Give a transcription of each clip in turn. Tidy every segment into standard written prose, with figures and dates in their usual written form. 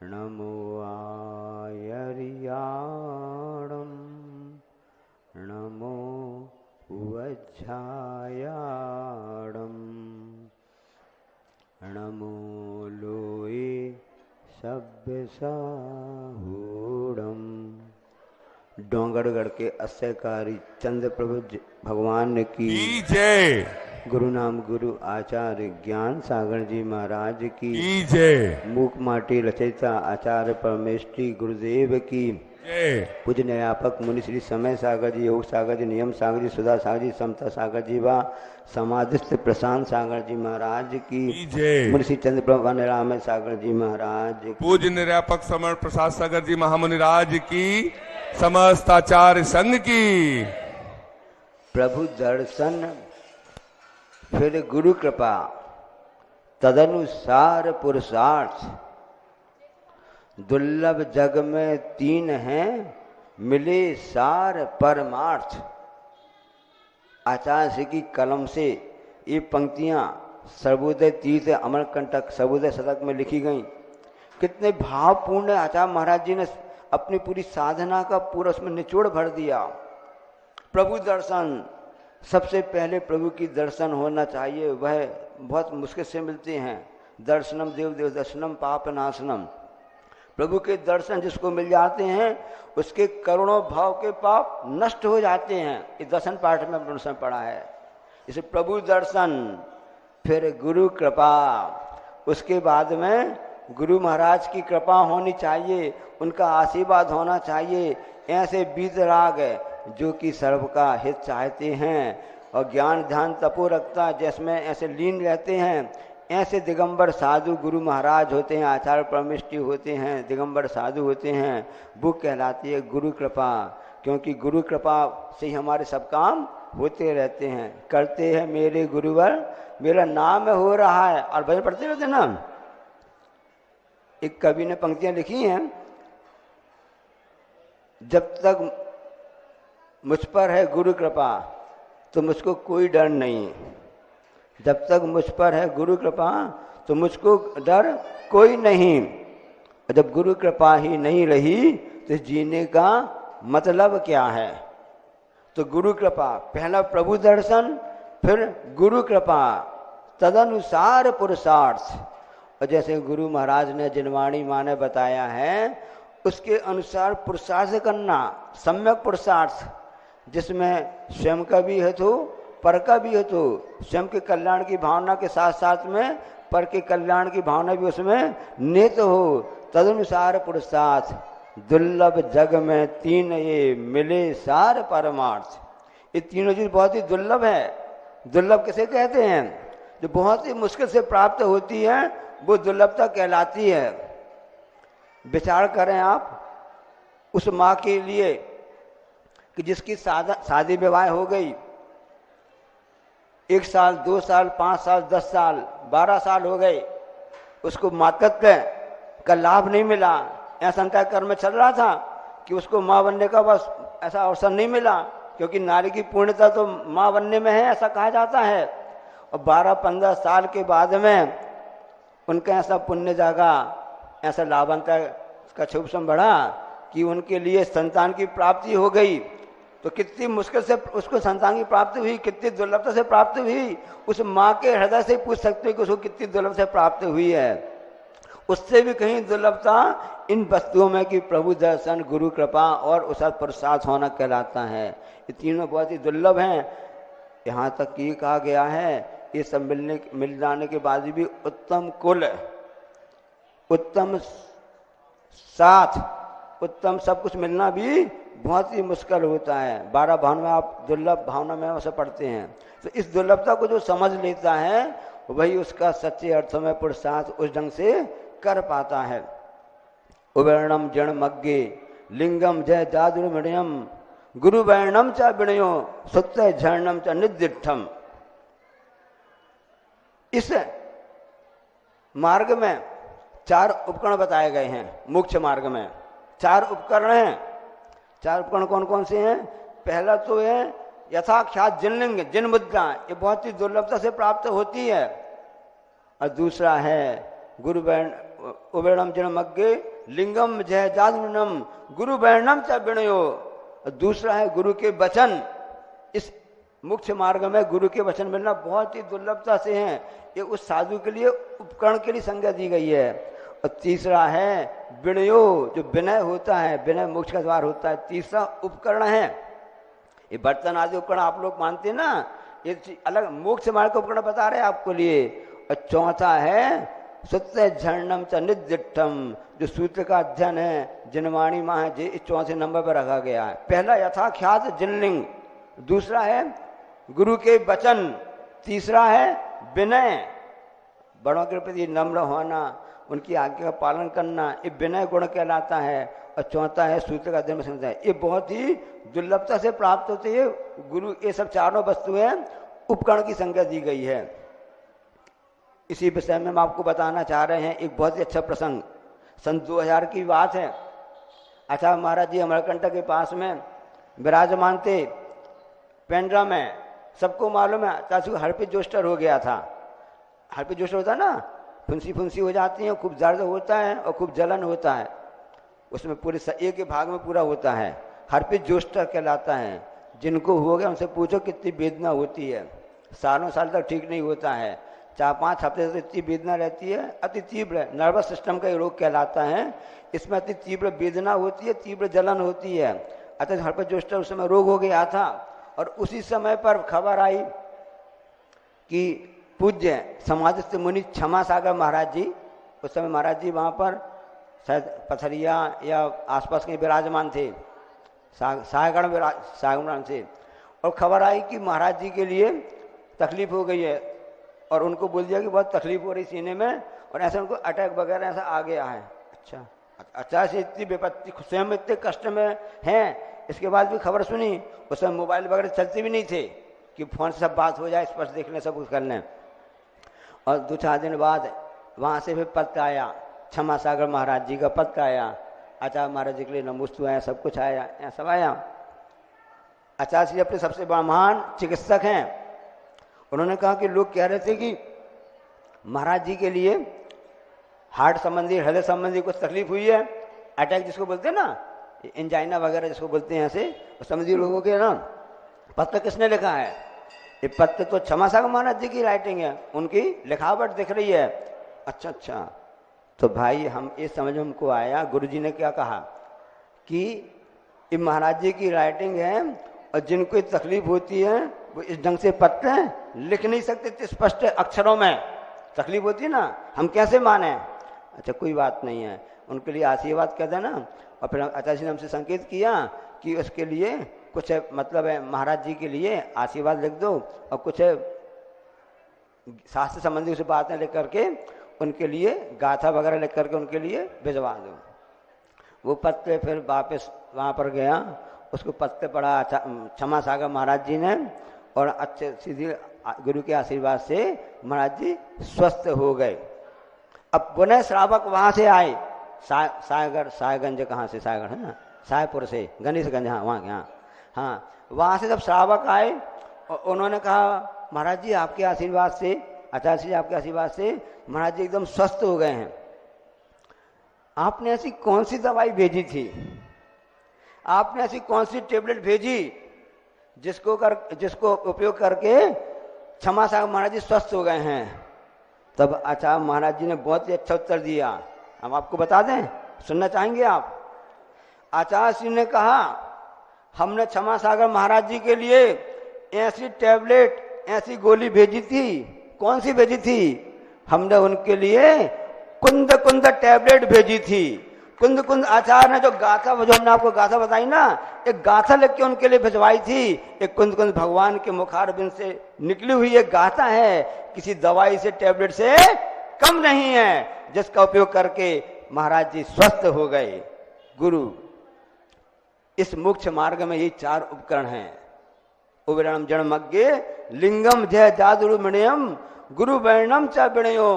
नमो आयर्याणं नमो वज्झायाणं नमो लोये सभ्यसाहूणं। डोंगरगढ़ के अस्यकारी चंद्र प्रभु भगवान की जय। गुरु नाम गुरु आचार्य ज्ञान सागर जी महाराज की जय। मूक माटी रचयिता आचार्य परमेष्ठी गुरुदेव की जय। पूज्य न्यायापक मुनि श्री समय सागर जी, योग सागर जी, नियम सागर जी, सुधा सागर जी, समता सागर जी व समाधिस्थ प्रशांत सागर जी महाराज की जय। मुनि श्री चंद्र प्रभु राम सागर जी महाराज की पूज्य निर्यापक समण प्रसाद सागर जी महामुनि राज की समस्त आचार्य संघ की प्रभु दर्शन फिर गुरु कृपा तदनुसार पुरुषार्थ दुर्लभ जग में तीन हैं मिले सार परमार्थ। आचार्य श्री की कलम से ये पंक्तियां सर्वोदय तीर्थ अमरकंटक सर्वोदय शतक में लिखी गई। कितने भावपूर्ण आचार्य महाराज जी ने अपनी पूरी साधना का पूरा उसमें निचोड़ भर दिया। प्रभु दर्शन, सबसे पहले प्रभु की दर्शन होना चाहिए, वह बहुत मुश्किल से मिलते हैं। दर्शनम देव देव दर्शनम पाप नाशनम। प्रभु के दर्शन जिसको मिल जाते हैं उसके करोड़ों भाव के पाप नष्ट हो जाते हैं। ये दर्शन पाठ में दर्शन पड़ा है। इसे प्रभु दर्शन फिर गुरु कृपा, उसके बाद में गुरु महाराज की कृपा होनी चाहिए, उनका आशीर्वाद होना चाहिए। ऐसे वीतराग जो कि सर्व का हित चाहते हैं और ज्ञान ध्यान तपो रखता जिसमें ऐसे लीन रहते हैं, ऐसे दिगंबर साधु गुरु महाराज होते हैं, आचार्य परमेष्ठी होते हैं, दिगंबर साधु होते हैं। वो कहलाती है गुरु कृपा, क्योंकि गुरु कृपा से ही हमारे सब काम होते रहते हैं। करते हैं मेरे गुरुवर मेरा नाम हो रहा है, और भजन पढ़ते रहते ना। एक कवि ने पंक्तियां लिखी हैं, जब तक मुझ पर है गुरु कृपा तो मुझको कोई डर नहीं। जब तक मुझ पर है गुरु कृपा तो मुझको डर कोई नहीं। जब गुरु कृपा ही नहीं रही तो जीने का मतलब क्या है। तो गुरु कृपा पहला प्रभु दर्शन, फिर गुरु कृपा तदनुसार पुरुषार्थ। और जैसे गुरु महाराज ने जिनवाणी माँ ने बताया है उसके अनुसार पुरुषार्थ करना, सम्यक पुरुषार्थ, जिसमें स्वयं का भी हेतु हो पर का भी हेतु हो। स्वयं के कल्याण की भावना के साथ साथ में पर के कल्याण की भावना भी उसमें निहित हो। तदनुसार पुरुषार्थ दुर्लभ जग में तीन ये मिले सार परमार्थ। ये तीनों चीज बहुत ही दुर्लभ है। दुर्लभ किसे कहते हैं? जो बहुत ही मुश्किल से प्राप्त होती है वो दुर्लभता कहलाती है। विचार करें आप उस माँ के लिए कि जिसकी शादी विवाह हो गई, 1 साल 2 साल 5 साल 10 साल 12 साल हो गए, उसको मातृत्व का लाभ नहीं मिला। ऐसा अंतःकरण में चल रहा था कि उसको माँ बनने का बस ऐसा अवसर नहीं मिला, क्योंकि नारी की पूर्णता तो माँ बनने में है, ऐसा कहा जाता है। और 12-15 साल के बाद में उनका ऐसा पुण्य जागा, ऐसा लाभंता का शुभ सम बढ़ा कि उनके लिए संतान की प्राप्ति हो गई। तो कितनी मुश्किल से उसको संतान की प्राप्ति हुई, कितनी दुर्लभता से प्राप्त हुई, उस माँ के हृदय से पूछ सकते हो कि उसको कितनी दुर्लभ से प्राप्त हुई है। उससे भी कहीं दुर्लभता इन वस्तुओं में कि प्रभु दर्शन, गुरु कृपा और उसका प्रसाद होना कहलाता है। ये तीनों बहुत ही दुर्लभ हैं। यहाँ तक कि कहा गया है ये सब मिल जाने के बाद भी उत्तम कुल, उत्तम साथ, उत्तम सब कुछ मिलना भी बहुत ही मुश्किल होता है। 12 भावना में आप दुर्लभ भावना में उसे पढ़ते हैं। तो इस दुर्लभता को जो समझ लेता है वही उसका सच्चे अर्थों में पुरुषार्थ उस ढंग से कर पाता है। उवर्णम जन मग्गे लिंगम जय जादुर्मणयम गुरु वर्णम च विणयो सुत झरणम च निदिठम। इस मार्ग में 4 उपकरण बताए गए हैं। मोक्ष मार्ग में 4 उपकरण हैं। 4 उपकरण कौन कौन से हैं? पहला तो है यथाख्यात जिनलिंग, जिन मुद्रा, ये बहुत ही दुर्लभता से प्राप्त होती है। और दूसरा है गुरु उबेणम जन्मज्ञे लिंगम जय जादुनम गुरु वर्णम च विणयो। दूसरा है गुरु के वचन। इस मुख्य मार्ग में गुरु के वचन मिलना बहुत ही दुर्लभता से है। ये उस साधु के लिए उपकरण के लिए संज्ञा दी गई है। और तीसरा है विनयो, जो विनय होता है, विनय मोक्ष का द्वार होता है। तीसरा उपकरण है, ये बर्तन आदि उपकरण आप लोग मानते हैं ना, ये अलग मोक्ष मार्ग का उपकरण बता रहे हैं आपको लिए। और चौथा है सत्य झरणम च निदिष्टम, जो सूत्र का अध्ययन है, जिनवाणी माँ है, इस चौथे नंबर पर रखा गया है। पहला यथाख्यात जिनलिंग, दूसरा है गुरु के वचन, तीसरा है विनय, बड़ों के प्रति नम्र होना, उनकी आज्ञा का पालन करना, ये विनय गुण कहलाता है। और चौथा है सूत्र का अध्ययन समझता है। ये बहुत ही दुर्लभता से प्राप्त होते हैं गुरु। ये सब चारों वस्तुएं उपकरण की संज्ञा दी गई है। इसी विषय में हम आपको बताना चाह रहे हैं एक बहुत ही अच्छा प्रसंग। सन 2000 की बात है। आचार्य महाराज जी अमरकंटक के पास में विराजमान थे, पेंड्रा में। सबको मालूम है चाचू को हड़पी जोस्टर हो गया था। हड़पी जोस्टर होता है ना, फुंसी फुंसी हो जाती है, खूब दर्द होता है और खूब जलन होता है, उसमें पूरे एक के भाग में पूरा होता है। हड़पी जोस्टर कहलाता है। जिनको हो गया उनसे पूछो कितनी वेदना होती है, सालों साल तक ठीक नहीं होता है, 4-5 हफ्ते से इतनी वेदना रहती है, अति तीव्र नर्वस सिस्टम का रोग कहलाता है। इसमें अति तीव्र वेदना होती है, तीव्र जलन होती है। अतः हड़पी जोस्टर उस समय रोग हो गया था। और उसी समय पर खबर आई कि पूज्य समाधिस्थ मुनि क्षमा सागर महाराज जी, उस समय महाराज जी वहाँ पर शायद पथरिया या आसपास कहीं विराजमान थे, सागरण से। और खबर आई कि महाराज जी के लिए तकलीफ हो गई है और उनको बोल दिया कि बहुत तकलीफ हो रही सीने में और ऐसा उनको अटैक वगैरह ऐसा आ गया है। अच्छा से इतनी विपत्ति, स्वयं इतने कष्ट में हैं, इसके बाद भी खबर सुनी। उस समय मोबाइल वगैरह चलते भी नहीं थे कि फोन से सब बात हो जाए, स्पर्श देख लें, सब कुछ कर लें। और 2-4 दिन बाद वहाँ से फिर पत्र आया, क्षमा सागर महाराज जी का पत्र आया। आचार्य महाराज जी के लिए नमोस्तु आया, सब कुछ आया, सब आया। आचार्य जी अपने सबसे महान चिकित्सक हैं। उन्होंने कहा कि लोग कह रहे थे कि महाराज जी के लिए हार्ट संबंधी, हृदय संबंधी कुछ तकलीफ हुई है, अटैक जिसको बोलते हैं ना, एंजाइना वगैरह जिसको बोलते हैं, ऐसे संबंधी लोगों के ना। पत्र किसने लिखा है? ये पत्र तो क्षमा सागर महाराज जी की राइटिंग है, उनकी लिखावट दिख रही है। अच्छा, तो भाई हम ये समझ में हमको आया, गुरु जी ने क्या कहा कि ये महाराज जी की राइटिंग है और जिनको तकलीफ होती है वो इस ढंग से पत्र लिख नहीं सकते थे स्पष्ट अक्षरों में, तकलीफ होती है ना, हम कैसे माने? अच्छा कोई बात नहीं है, उनके लिए आशीर्वाद कह देना। और फिर आचार्य जी ने हमसे संकेत किया कि उसके लिए कुछ मतलब है, महाराज जी के लिए आशीर्वाद लिख दो और कुछ शास्त्र संबंधी उसे बातें लिख करके उनके लिए गाथा वगैरह लिख करके उनके लिए भिजवा दो। वो पत्र फिर वापस वहाँ पर गया, उसको पत्र पढ़ा क्षमा सागर महाराज जी ने और अच्छे सीधे गुरु के आशीर्वाद से महाराज जी स्वस्थ हो गए। अब पुनः श्रावक वहाँ से आए, सायगंज कहाँ से, सायगढ़ है ना, सायपुर से, गणेशगंज, हाँ वहाँ के, हाँ वहाँ से जब श्रावक आए और उन्होंने कहा महाराज जी आपके आशीर्वाद से, आचार्य जी आपके आशीर्वाद से महाराज जी एकदम स्वस्थ हो गए हैं। आपने ऐसी कौन सी दवाई भेजी थी, आपने ऐसी कौन सी टेबलेट भेजी जिसको उपयोग करके क्षमा सागर महाराज जी स्वस्थ हो गए हैं? तब आचार्य महाराज जी ने बहुत ही अच्छा उत्तर दिया। हम आपको बता दें, सुनना चाहेंगे आप? आचार्य जी ने कहा हमने क्षमा सागर महाराज जी के लिए ऐसी टेबलेट, ऐसी गोली भेजी थी। कौन सी भेजी थी? हमने उनके लिए कुंद कुंद टेबलेट भेजी थी। कुंद कुंद आचार्य ने जो गाथा, जो हमने आपको गाथा बताई ना, एक गाथा लिख के उनके लिए भिजवाई थी। एक कुंद कुंद भगवान के मुखारबिंद से निकली हुई एक गाथा है, किसी दवाई से, टेबलेट से कम नहीं है, जिसका उपयोग करके महाराज जी स्वस्थ हो गए। गुरु इस मोक्ष मार्ग में ये 4 उपकरण हैं। उबरणम जन्मज्ञे लिंगम जय जादुरुमणियम गुरु वर्णम च विणयो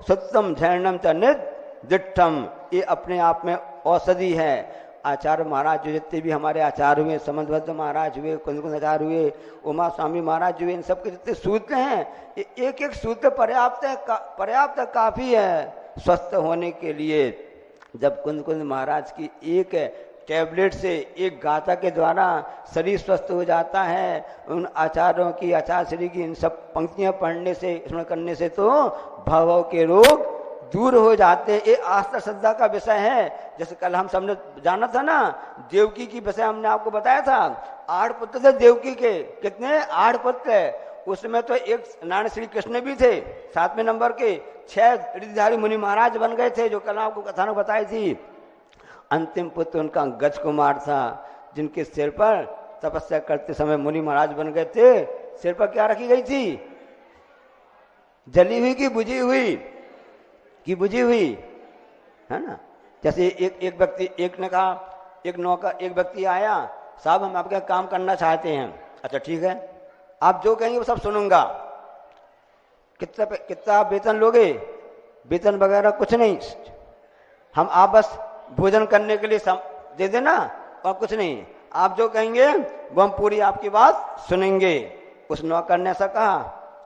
सत्यम झरणम च निदिष्टम। ये अपने आप में औषधि है। आचार्य महाराज जो जितने भी हमारे आचार्य हुए, समन्वत महाराज हुए, कुंद आचार्य हुए, उमा स्वामी महाराज हुए, इन सबके जितने सूत्र हैं, ये एक एक सूत्र पर्याप्त है, काफी है। स्वस्थ होने के लिए। जब कुंद कुंद महाराज की एक टैबलेट से, एक गाथा के द्वारा शरीर स्वस्थ हो जाता है, उन आचार्यों की, आचार्य श्री की इन सब पंक्तियां पढ़ने से, स्मरण करने से तो भाव के रोग दूर हो जाते। ये आस्था श्रद्धा का विषय है। जैसे कल हम सबने जाना था ना, देवकी की विषय हमने आपको बताया था। 8 पुत्र थे देवकी के। कितने? 8 पुत्र। उसमें तो एक नारायण श्री कृष्ण भी थे 7वें नंबर के। 6 ऋद्धिधारी मुनि महाराज बन गए थे, जो कल आपको कथानक बताई थी। अंतिम पुत्र उनका गज कुमार था, जिनके सिर पर तपस्या करते समय मुनि महाराज बन गए थे। सिर पर क्या रखी गई थी? जली हुई की बुझी हुई? की बुझी हुई, है ना। जैसे एक व्यक्ति, एक ने कहा, एक नौकर, एक व्यक्ति आया, साहब हम आपके काम करना चाहते हैं। अच्छा ठीक है, आप जो कहेंगे वो सब सुनूंगा। कितना आप वेतन लोगे? वेतन वगैरह कुछ नहीं, हम आप बस भोजन करने के लिए दे देना और कुछ नहीं। आप जो कहेंगे वो हम पूरी आपकी बात सुनेंगे। उस नौकर ने ऐसा कहा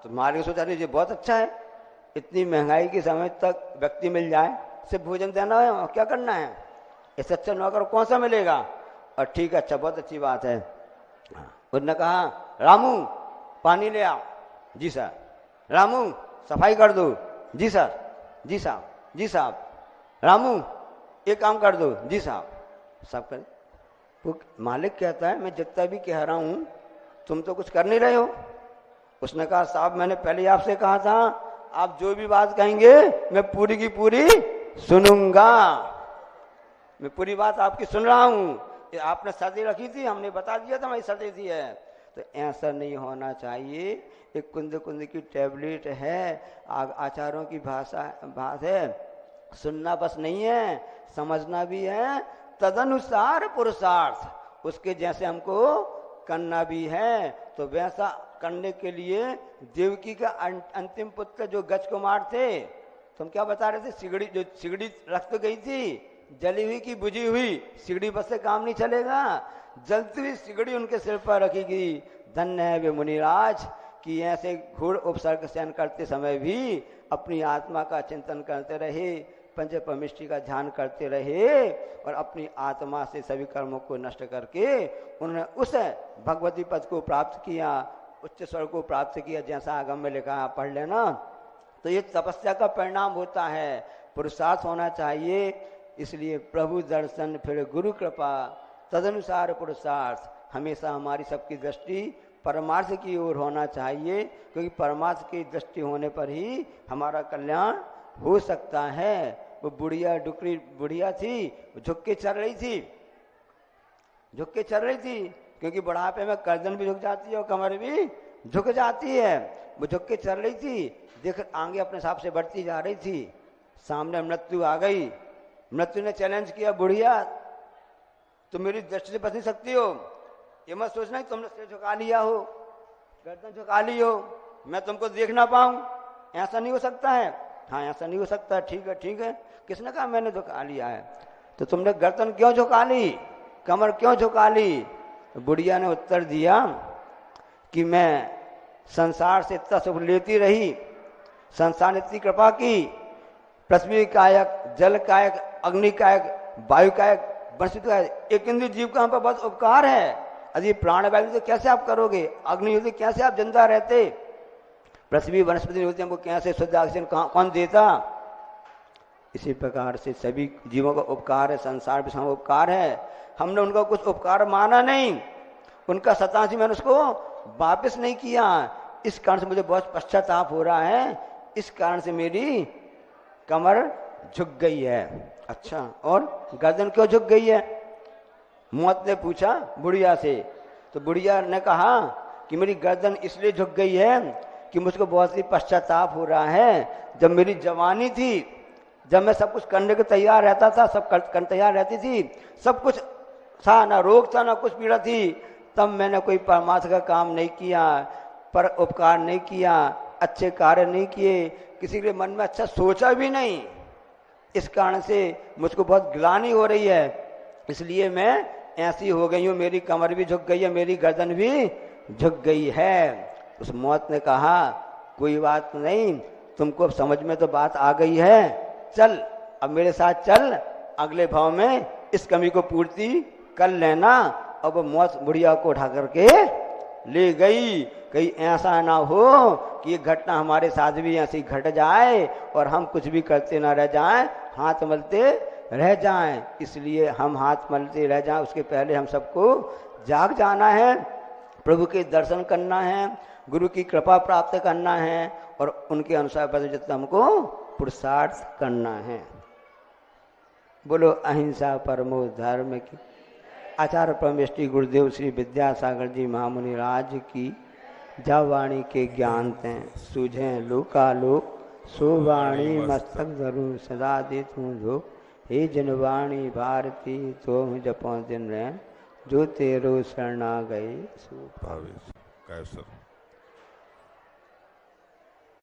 तो मालिक सोचा लीजिए बहुत अच्छा है, इतनी महंगाई के समय तक व्यक्ति मिल जाए, सिर्फ भोजन देना है और क्या करना है, इससे अच्छा नौकर कौन सा मिलेगा। और ठीक है, अच्छा बहुत अच्छी बात है। उसने कहा रामू पानी ले आओ। जी सर। रामू सफाई कर दो। जी सर। जी साहब। जी साहब। रामू एक काम कर दो। जी साहब। सब कर। तो मालिक कहता है मैं जितना भी कह रहा हूं तुम तो कुछ कर नहीं रहे हो। उसने कहा साहब मैंने पहले आपसे कहा था आप जो भी बात कहेंगे मैं पूरी की पूरी सुनूंगा। मैं पूरी बात आपकी सुन रहा हूं। आपने शर्तें रखी थी, हमने बता दिया था, हमारी शर्तें थी है। तो ऐसा नहीं होना चाहिए। एक कुंद कुंद की टैबलेट है, आचार्यों की बात है, सुनना बस नहीं है, समझना भी है। तदनुसार पुरुषार्थ, उसके जैसे हमको करना भी है। तो वैसा करने के लिए देवकी का अंतिम पुत्र जो गज कुमार थे, तुम क्या बता रहे थे? सिगड़ी, जो सिगड़ी रख तो गई थी, जली हुई की बुझी हुई, सिगड़ी बस से काम नहीं चलेगा। जलती हुई सिगड़ी उनके सिर पर रखी गई। धन्य है वे मुनिराज कि ऐसे घोर उपसर्ग सहन करते समय भी अपनी आत्मा का चिंतन करते रहे, पंच परमिष्टि का ध्यान करते रहे और अपनी आत्मा से सभी कर्मों को नष्ट करके उन्होंने उस भगवती पद को प्राप्त किया, उच्च स्वर को प्राप्त किया। जैसा आगम में लिखा, पढ़ लेना। तो ये तपस्या का परिणाम होता है, पुरुषार्थ होना चाहिए। इसलिए प्रभु दर्शन फिर गुरु कृपा, तदनुसार पुरुषार्थ। हमेशा हमारी सबकी दृष्टि परमार्थ की ओर होना चाहिए, क्योंकि परमार्थ की दृष्टि होने पर ही हमारा कल्याण हो सकता है। वो बुढ़िया, डुकरी बुढ़िया थी, झुक के चल रही थी, झुक के चल रही थी, क्योंकि बुढ़ापे में गर्दन भी झुक जाती है और कमर भी झुक जाती है। वो झुक के चल रही थी, देख आगे अपने हिसाब से बढ़ती जा रही थी। सामने मृत्यु आ गई। मृत्यु ने चैलेंज किया, बुढ़िया तुम मेरी दृष्टि से बच नहीं सकती हो, ये मत सोचना कि तुमने सिर झुका लिया हो, गर्दन झुका ली हो, मैं तुमको देख ना पाऊं। ऐसा नहीं हो सकता है। हाँ ऐसा नहीं हो सकता। ठीक है ठीक है। किसने कहा मैंने झुका लिया है? तो तुमने गर्दन क्यों झुका ली, कमर क्यों झुका ली? तो बुढ़िया ने उत्तर दिया कि मैं संसार से इतना सुख लेती रही, संसार ने इतनी कृपा की, पृथ्वी कायक, जल कायक, अग्नि कायक, वायु कायक, वनस्पति कायक, एक इंद्रिय जीव का हम पर बहुत उपकार है। यदि प्राण वायु तो कैसे आप करोगे, अग्नि होती कैसे आप जिंदा रहते, पृथ्वी वनस्पति होती हमको कैसे शुद्ध ऑक्सीजन कौन देता? इसी प्रकार से सभी जीवों का उपकार है, संसार भी हम उपकार है। हमने उनका कुछ उपकार माना नहीं, उनका सतासी मैंने उसको वापस नहीं किया। इस कारण से मुझे बहुत पश्चाताप हो रहा है, इस कारण से मेरी कमर झुक गई है। अच्छा, और गर्दन क्यों झुक गई है? मौत ने पूछा बुढ़िया से। तो बुढ़िया ने कहा कि मेरी गर्दन इसलिए झुक गई है कि मुझको बहुत ही पश्चाताप हो रहा है। जब मेरी जवानी थी, जब मैं सब कुछ करने को तैयार रहता था, सब करने तैयार रहती थी, सब कुछ था, ना रोग था ना कुछ पीड़ा थी, तब मैंने कोई परमार्थ का काम नहीं किया, पर उपकार नहीं किया, अच्छे कार्य नहीं किए, किसी के मन में अच्छा सोचा भी नहीं। इस कारण से मुझको बहुत ग्लानि हो रही है, इसलिए मैं ऐसी हो गई हूँ, मेरी कमर भी झुक गई है, मेरी गर्दन भी झुक गई है। उस मौत ने कहा कोई बात नहीं, तुमको अब समझ में तो बात आ गई है, चल अब मेरे साथ चल, अगले भाव में इस कमी को पूर्ति कर लेना। और वो मौत बुढ़िया को उठा करके ले गई। कहीं ऐसा ना हो कि ये घटना हमारे साथ भी ऐसी घट जाए और हम कुछ भी करते ना रह जाएं, हाथ मलते रह जाएं। इसलिए हम हाथ मलते रह जाएं, उसके पहले हम सबको जाग जाना है, प्रभु के दर्शन करना है, गुरु की कृपा प्राप्त करना है और उनके अनुसार बदल हमको पुरुषार्थ करना है। बोलो अहिंसा परमो धर्म की। आचार्य परमेष्टि गुरुदेव श्री विद्यासागर जी महामुनि राज की। जब वाणी के ज्ञान तें सूझे लोकालोक, सो वाणी मस्तक धरूं सदा देत हूँ जो। हे जनवाणी भारती तो जपों दिन रैन, जो तेरो शरणा गए सो कैसर।